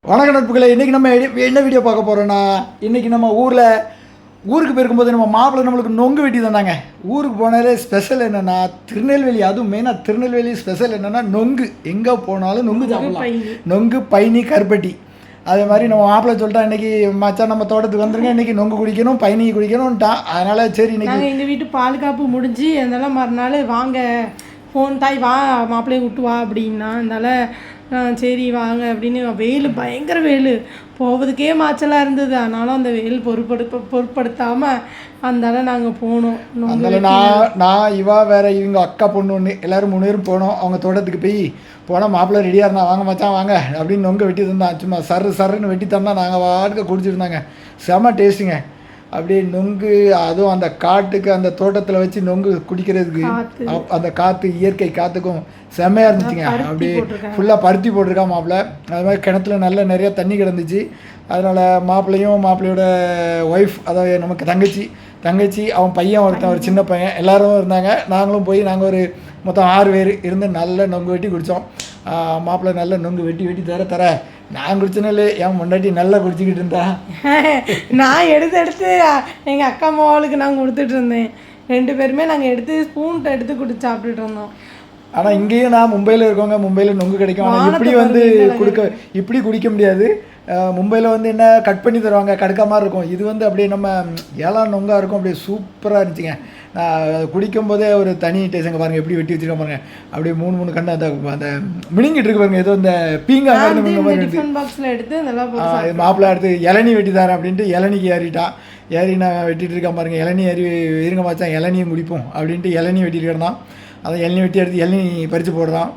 வணக்க நட்புகளே, இன்றைக்கி நம்ம என்ன வீடியோ பார்க்க போகிறோன்னா, இன்றைக்கி நம்ம ஊருக்கு போயிருக்கும்போது நம்ம மாப்பிள்ளை நம்மளுக்கு நொங்கு வெட்டி தந்தாங்க. ஊருக்கு போனாலே ஸ்பெஷல் என்னென்னா திருநெல்வேலி, அதுவும் மெயினாக திருநெல்வேலி ஸ்பெஷல் என்னென்னா நொங்கு. எங்கே போனாலும் நொங்கு சாப்பிடலாம். நொங்கு, பைனி, கருப்பட்டி. அதே மாதிரி நம்ம மாப்பிள்ளை சொல்லிட்டா இன்றைக்கி மச்சான் நம்ம தோட்டத்துக்கு வந்துருங்க, இன்றைக்கி நொங்கு குடிக்கணும், பைனி குடிக்கணும்ட்டான். அதனால் சரி இன்றைக்கி எங்கள் வீட்டு பாதுகாப்பு முடிஞ்சு அதெல்லாம் மறுநாள் வாங்க ஃபோன் தாய் வா மாப்பிள்ளையை விட்டு வா அப்படின்னா, அதனால் சரி வாங்க அப்படின்னு. வெயில் பயங்கர வெயில், போவதுக்கே மாச்சலாக இருந்தது. ஆனாலும் அந்த வெயில் பொருட்படுத்தாமல் அதனால நாங்கள் போனோம். அதனால் நான் இவா வேறு இவங்க அக்கா பொண்ணு ஒன்று எல்லோரும் 3 பேரும் போனோம். அவங்க தோட்டத்துக்கு போனால் மாப்பிள்ளை ரெடியாக இருந்தால் வாங்க மச்சான் வாங்க அப்படின்னு நொங்கு வெட்டி தந்தான். சும்மா சருன்னு வெட்டி தந்தால் நாங்கள் வாட்டுக்கு குடிச்சிருந்தாங்க. செம டேஸ்ட்டுங்க. அப்படியே நொங்கு, அதுவும் அந்த காட்டுக்கு அந்த தோட்டத்தில் வச்சு நொங்கு குடிக்கிறதுக்கு அந்த காற்று, இயற்கை காற்றுக்கும் செம்மையாக இருந்துச்சுங்க. அப்படியே ஃபுல்லாக பருத்தி போட்டிருக்கான் மாப்பிள்ளை. அது மாதிரி கிணத்துல நல்லா நிறையா தண்ணி கிடந்துச்சு. அதனால் மாப்பிள்ளையோட ஒய்ஃப், அதாவது நமக்கு தங்கச்சி அவன் பையன் ஒருத்தன், ஒரு சின்ன பையன், எல்லோரும் இருந்தாங்க. நாங்களும் போய் நாங்கள் ஒரு மொத்தம் 6 பேர் இருந்து நல்ல நொங்கு வெட்டி குடித்தோம். மாப்பிள்ளை நல்ல நொங்கு வெட்டி தர நான் குடிச்சனாலே என் முன்னாடி நல்லா குடிச்சிக்கிட்டு இருந்தா. நான் எடுத்து எங்கள் அக்கா அம்மாவுக்கு நாங்கள் கொடுத்துட்டு இருந்தேன். 2 பேருமே நாங்கள் எடுத்து ஸ்பூன்ட்ட எடுத்து குடிச்சு சாப்பிட்டுட்டு இருந்தோம். ஆனால் இங்கேயும் நான் மும்பையில் இருக்கவங்க, மும்பையில் நொங்கு கிடைக்கும். ஆனால் இப்படி குடிக்க முடியாது. மும்பையில் என்ன கட் பண்ணி தருவாங்க, கடுக்க மாதிரி இருக்கும். இது அப்படியே நம்ம ஏழாம் நொங்காக இருக்கும். அப்படியே சூப்பராக இருந்துச்சுங்க. நான் குடிக்கும் போதே ஒரு தனி டேஸ்ட்டுங்க. பாருங்கள் எப்படி வெட்டி வச்சுருக்க பாருங்க. அப்படியே 3 கண்டு அந்த மினிங்கிட்டு இருக்கு பாருங்க. ஏதோ இந்த பீங்கா பாக்ஸில் எடுத்து மாப்பிள்ளை எடுத்து இளநீ வெட்டி தரேன் அப்படின்ட்டு இளநிக்கு ஏறி நான் வெட்டிட்டு இருக்கேன் பாருங்கள். இளநீ இருங்க மச்சான் இளநியும் குடிப்போம் அப்படின்ட்டு இளநீ வெட்டிட்டு இருந்தான். அதை இளநீ வெட்டி எடுத்து இளநீ பறித்து போடுறான்.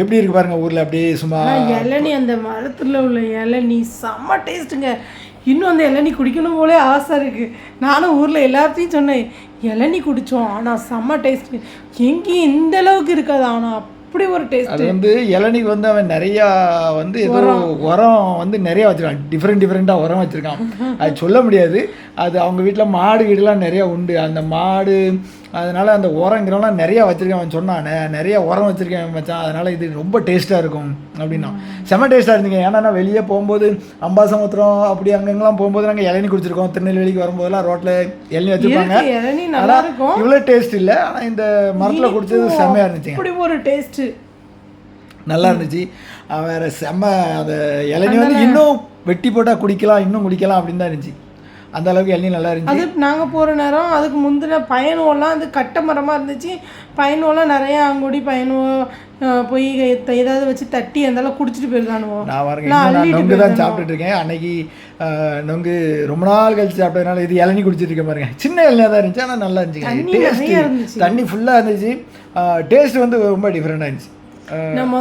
எப்படி இருக்கு பாருங்க ஊரில் அப்படியே சும்மா இளநீ. அந்த மரத்தில் உள்ள இளநீ செம்ம டேஸ்ட்டுங்க. இன்னும் அந்த இளநீ குடிக்கணும் போலே ஆசை இருக்குது. நானும் ஊரில் எல்லாத்தையும் சொன்னேன், இளநீ குடித்தோம் ஆனால் செம்ம டேஸ்ட்டு. எங்கேயும் இந்த அளவுக்கு இருக்காது, ஆனால் அப்படி ஒரு டேஸ்ட். அது இளநீக்கு அவன் நிறையா ஏதோ உரம் நிறையா வச்சுருக்கான். டிஃப்ரெண்ட்டாக உரம் வச்சுருக்கான். அது சொல்ல முடியாது. அது அவங்க வீட்டில் மாடு வீடுலாம் நிறையா உண்டு. அந்த மாடு அதனால் அந்த உரங்கிறவெல்லாம் நிறையா வச்சுருக்கேன். அவன் சொன்னான் நிறையா உரம் வச்சுருக்கேன் மச்சான், அதனால் இது ரொம்ப டேஸ்ட்டாக இருக்கும் அப்படின்னா. செம்ம டேஸ்ட்டாக இருந்துங்க. ஏன்னா நான் வெளியே போகும்போது அம்பாசமுத்திரம் அப்படி அங்கெங்கெல்லாம் போகும்போது நாங்கள் இளநீ குடிச்சிருக்கோம். திருநெல்வேலிக்கு வரும்போதெல்லாம் ரோட்டில் இளநீ வச்சுருப்பாங்க. இவ்வளோ டேஸ்ட் இல்லை, ஆனால் இந்த மரத்தில் குடிச்சது செம்மையாக இருந்துச்சுங்க. அப்படி ஒரு டேஸ்ட்டு நல்லா இருந்துச்சு. வேறு செம்ம அந்த இளநீ இன்னும் வெட்டி போட்டால் குடிக்கலாம் அப்படின்னு தான் இருந்துச்சு. அந்த அளவுக்கு இளநீ நல்லா இருந்துச்சு. அது நாங்கள் போகிற நேரம் அதுக்கு முந்தின பயணம்லாம் அது கட்ட மரமாக இருந்துச்சு. பயணம்லாம் நிறையா அங்கூடி போய் ஏதாவது வச்சு தட்டி அந்தளவு குடிச்சிட்டு போயிருந்தானுவோம். நான் நொங்கு தான் சாப்பிட்டுட்டு இருக்கேன். அன்னைக்கு நொங்கு ரொம்ப நாள் கழிச்சு சாப்பிட்டதுனால இது இளநீ குடிச்சிட்டு இருக்கேன் பாருங்க. சின்ன இளநியாக தான் இருந்துச்சு, ஆனால் நல்லா இருந்துச்சு. தண்ணி ஃபுல்லாக இருந்துச்சு. டேஸ்ட் ரொம்ப டிஃப்ரெண்டாக இருந்துச்சு. நான்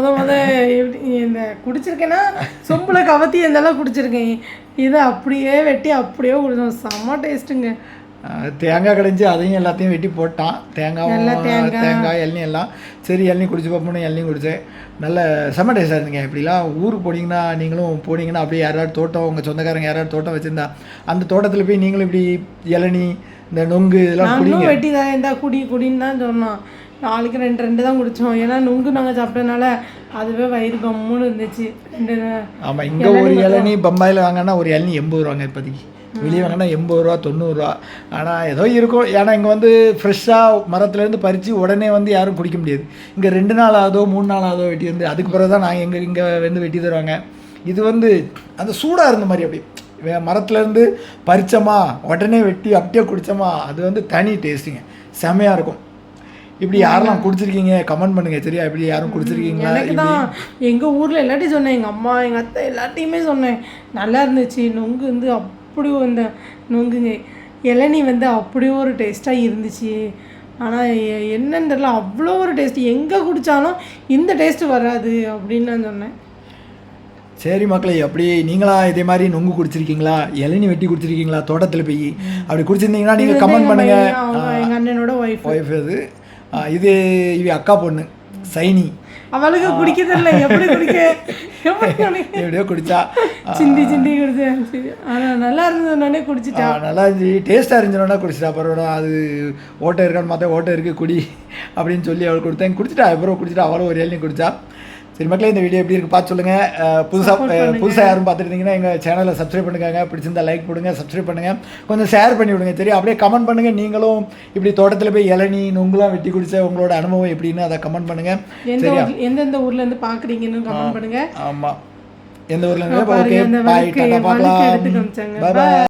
எப்படி இந்த குடிச்சிருக்கேன்னா சொம்பில் கவத்தி இருந்தாலும் குடிச்சிருக்கேன். இதை அப்படியே வெட்டி அப்படியே குடிச்சோம். செம்ம டேஸ்ட்டுங்க. தேங்காய் கடைஞ்சி அதையும் எல்லாத்தையும் வெட்டி போட்டான். தேங்காய் இளநீ எல்லாம். சரி இளநீ குடிச்சு பார்ப்போம்னு இளநீ குடித்தேன். நல்ல செம்ம டேஸ்ட்டாக இருந்துங்க. இப்படிலாம் ஊருக்கு நீங்களும் போனீங்கன்னா அப்படியே யாராவது தோட்டம், உங்கள் சொந்தக்காரங்க யாராவது தோட்டம் வச்சுருந்தா அந்த தோட்டத்தில் போய் நீங்களும் இப்படி இளநீ, இந்த நொங்கு இதெல்லாம் குடிங்க. வெட்டி தான் இருந்தால் குடின்னு தான் சொன்னோம். நாளைக்கு 2 தான் குடித்தோம். ஏன்னா நொங்கு நாங்கள் சாப்பிட்டதுனால அதுவே வயிறு கம்முன்னு இருந்துச்சு. ஆமாம், இங்கே ஒரு இளநீ பம்பாயில் வாங்கினா ஒரு இளநீ 80 ரூபாங்க. இப்போதைக்கு வெளியே வாங்கினா 80 ரூபா 90 ரூபா. ஆனால் ஏதோ இருக்கும். ஏன்னா இங்கே ஃப்ரெஷ்ஷாக மரத்துலேருந்து பறித்து உடனே யாரும் குடிக்க முடியாது. இங்கே 2 நாள் ஆகுதோ 3 நாள் ஆகுதோ வெட்டி அதுக்கு பிறகு தான் நாங்கள் இங்கே வெட்டி தருவாங்க. இது அந்த சூடாக இருந்த மாதிரி அப்படி மரத்துலேருந்து பறித்தோமா உடனே வெட்டி அப்படியே குடித்தோமா, அது தனி டேஸ்ட்டுங்க. செம்மையாக இருக்கும். இப்படி யாரெல்லாம் குடிச்சிருக்கீங்க கமெண்ட் பண்ணுங்க. சரியா, இப்படி யாரும் குடிச்சிருக்கீங்களா? எனக்கு தான் எங்கள் ஊரில் எல்லாத்தையும் சொன்னேன். எங்கள் அம்மா எங்கள் அத்தை எல்லாத்தையுமே சொன்னேன். நல்லா இருந்துச்சு. நொங்கு அப்படி இந்த நொங்குங்க இளநீ அப்படியே ஒரு டேஸ்ட்டாக இருந்துச்சு. ஆனால் என்னன்னு தெரியல, அவ்வளோ ஒரு டேஸ்ட்டு. எங்கே குடித்தாலும் இந்த டேஸ்ட்டு வராது அப்படின்னு நான் சொன்னேன். சரி மக்களே, அப்படி நீங்களா இதே மாதிரி நொங்கு குடிச்சிருக்கீங்களா, இளநீ வெட்டி குடிச்சிருக்கீங்களா தோட்டத்தில் போய்? அப்படி குடிச்சிருந்தீங்கன்னா நீங்கள் கமெண்ட் பண்ணுங்க. எங்கள் அண்ணனோட ஒய்ஃப் இது அக்கா பொண்ணு சைனி. அவளுக்கு குடிக்க தெரியல, எப்படி எப்படியோ குடிச்சா சிந்தி குடிச்சேன். நல்லா இருந்ததுனே குடிச்சிட்டா. நல்லா இருந்துச்சு, டேஸ்ட்டாக இருந்துச்சுன்னா குடிச்சிட்டா. பரவாயில்ல, அது ஓட்டை இருக்கான்னு பார்த்தா ஓட்டை இருக்குது குடி அப்படின்னு சொல்லி அவள் குடித்தேன். குடிச்சிட்டா. அப்புறம் குடிச்சிட்டா. அவளும் ஒரு இளநீ குடிச்சா. சரி மக்களே, இந்த வீடியோ எப்படி இருக்கு பார்த்து சொல்லுங்கள். புதுசாக யாரும் பார்த்துட்டு இருந்தீங்கன்னா எங்கள் சேனலை சப்ஸ்கிரைப் பண்ணுங்க, பிடிச்சிருந்தா லைக் போடுங்க, சப்ஸ்கிரைப் பண்ணுங்கள், கொஞ்சம் ஷேர் பண்ணி விடுங்க. சரி, அப்படியே கமெண்ட் பண்ணுங்கள். நீங்களும் இப்படி தோட்டத்தில் போய் இளநீ நுங்குலாம் வெட்டி குடிச்ச உங்களோட அனுபவம் எப்படின்னு அதை கமெண்ட் பண்ணுங்கள். சரியா, எந்தெந்த ஊர்லேருந்து பார்க்குறீங்கன்னு கமெண்ட் பண்ணுங்கள். ஆமாம், எந்த ஊர்லேருந்து. ஓகே, பாய், டாடா, பார்க்கலாம். பாய் பாய்.